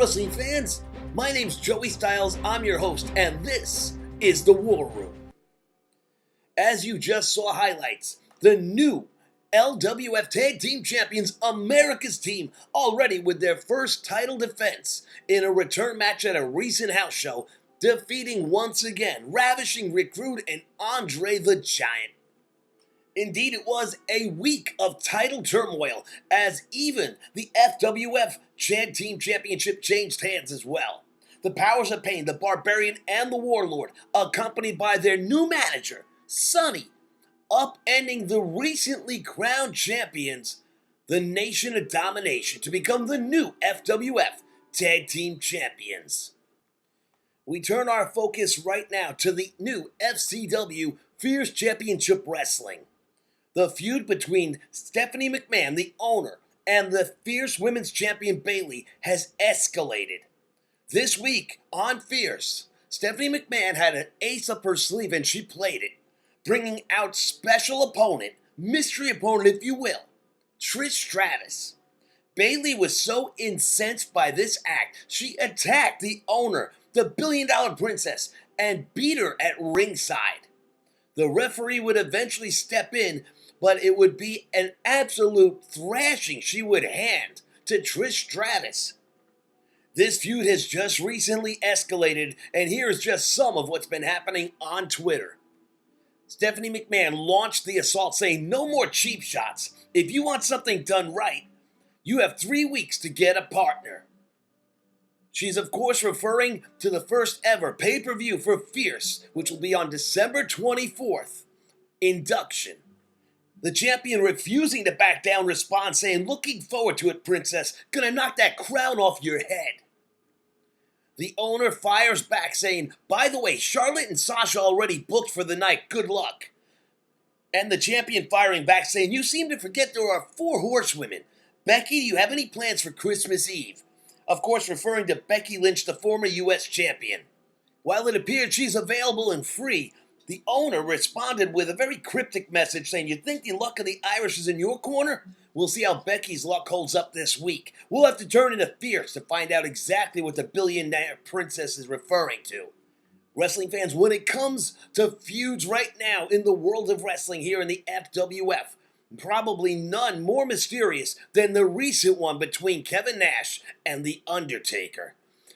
wrestling fans? My name's Joey Styles, I'm your host, and this is The War Room. As you just saw highlights, the new LWF Tag Team Champions America's team already with their first title defense in a return match at a recent house show, defeating once again ravishing recruit and Andre the Giant. Indeed, it was a week of title turmoil, as even the FWF Tag Team Championship changed hands as well. The Powers of Pain, the Barbarian, and the Warlord, accompanied by their new manager, Sonny, upending the recently crowned champions, the Nation of Domination, to become the new FWF Tag Team Champions. We turn our focus right now to the new FCW Fierce Championship Wrestling. The feud between Stephanie McMahon, the owner, and the Fierce Women's Champion Bayley has escalated. This week on Fierce, Stephanie McMahon had an ace up her sleeve and she played it, bringing out special opponent, mystery opponent if you will, Trish Stratus. Bayley was so incensed by this act, she attacked the owner, the billion-dollar princess, and beat her at ringside. The referee would eventually step in, but it would be an absolute thrashing she would hand to Trish Stratus. This feud has just recently escalated, and here's just some of what's been happening on Twitter. Stephanie McMahon launched the assault saying, "No more cheap shots. If you want something done right, you have 3 weeks to get a partner." She's of course referring to the first ever pay-per-view for Fierce, which will be on December 24th. Induction. The champion refusing to back down responds saying, "Looking forward to it, princess. Gonna knock that crown off your head." The owner fires back saying, "By the way, Charlotte and Sasha already booked for the night. Good luck." And the champion firing back saying, "You seem to forget there are 4 horsewomen. Becky, do you have any plans for Christmas Eve?" Of course, referring to Becky Lynch, the former U.S. champion. While it appeared she's available and free, the owner responded with a very cryptic message saying, "You think the luck of the Irish is in your corner? We'll see how Becky's luck holds up this week. We'll have to turn into Fierce to find out exactly what the billionaire princess is referring to." Wrestling fans, when it comes to feuds right now in the world of wrestling here in the FWF, probably none more mysterious than the recent one between Kevin Nash and The Undertaker.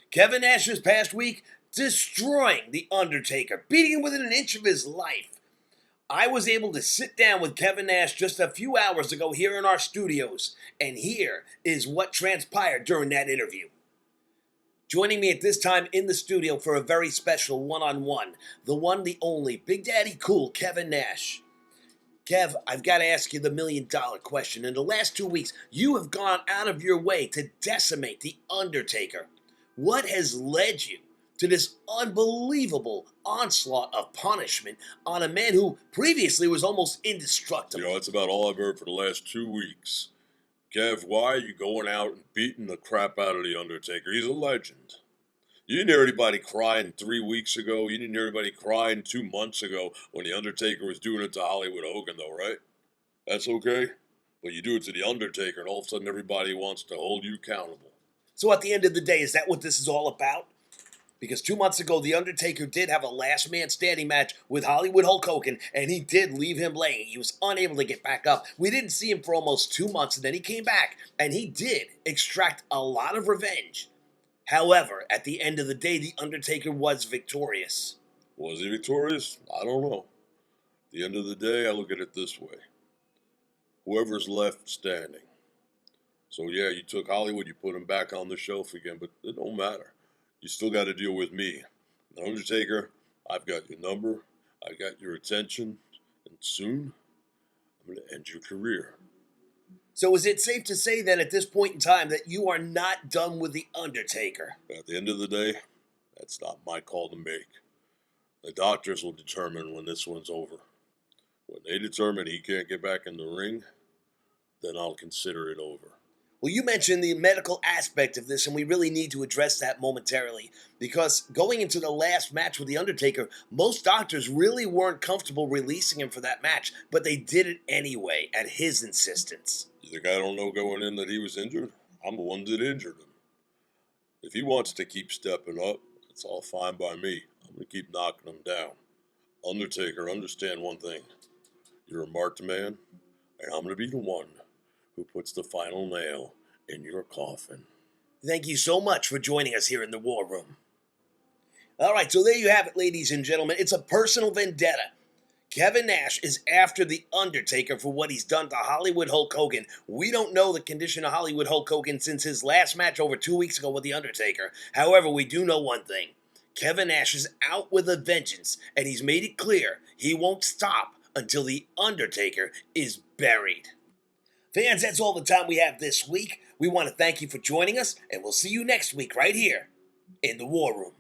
Kevin Nash this past week destroying The Undertaker, beating him within an inch of his life. I was able to sit down with Kevin Nash just a few hours ago here in our studios, and here is what transpired during that interview. Joining me at this time in the studio for a very special one-on-one, the one, the only, Big Daddy Cool, Kevin Nash. Kev, I've got to ask you the million-dollar question. In the last 2 weeks, you have gone out of your way to decimate The Undertaker. What has led you to this unbelievable onslaught of punishment on a man who previously was almost indestructible? That's about all I've heard for the last 2 weeks. Kev, why are you going out and beating the crap out of The Undertaker? He's a legend. You didn't hear anybody crying 3 weeks ago. You didn't hear anybody crying 2 months ago when The Undertaker was doing it to Hollywood Hogan, though, right? That's okay. But you do it to The Undertaker, and all of a sudden everybody wants to hold you accountable. So at the end of the day, is that what this is all about? Because 2 months ago, The Undertaker did have a last man standing match with Hollywood Hulk Hogan, and he did leave him laying. He was unable to get back up. We didn't see him for almost 2 months, and then he came back, and he did extract a lot of revenge. However, at the end of the day, The Undertaker was victorious. Was he victorious? I don't know. At the end of the day, I look at it this way. Whoever's left standing. So yeah, you took Hollywood, you put him back on the shelf again, but it don't matter. You still got to deal with me. The Undertaker, I've got your number, I've got your attention, and soon, I'm going to end your career. So is it safe to say then at this point in time that you are not done with The Undertaker? At the end of the day, that's not my call to make. The doctors will determine when this one's over. When they determine he can't get back in the ring, then I'll consider it over. Well, you mentioned the medical aspect of this, and we really need to address that momentarily. Because going into the last match with The Undertaker, most doctors really weren't comfortable releasing him for that match, but they did it anyway, at his insistence. You think I don't know going in that he was injured? I'm the one that injured him. If he wants to keep stepping up, it's all fine by me. I'm going to keep knocking him down. Undertaker, understand one thing. You're a marked man, and I'm going to be the one who puts the final nail in your coffin. Thank you so much for joining us here in the War Room. All right, so there you have it, ladies and gentlemen. It's a personal vendetta. Kevin Nash is after The Undertaker for what he's done to Hollywood Hulk Hogan. We don't know the condition of Hollywood Hulk Hogan since his last match over 2 weeks ago with The Undertaker. However, we do know one thing. Kevin Nash is out with a vengeance, and he's made it clear he won't stop until The Undertaker is buried. Fans, that's all the time we have this week. We want to thank you for joining us, and we'll see you next week right here in the War Room.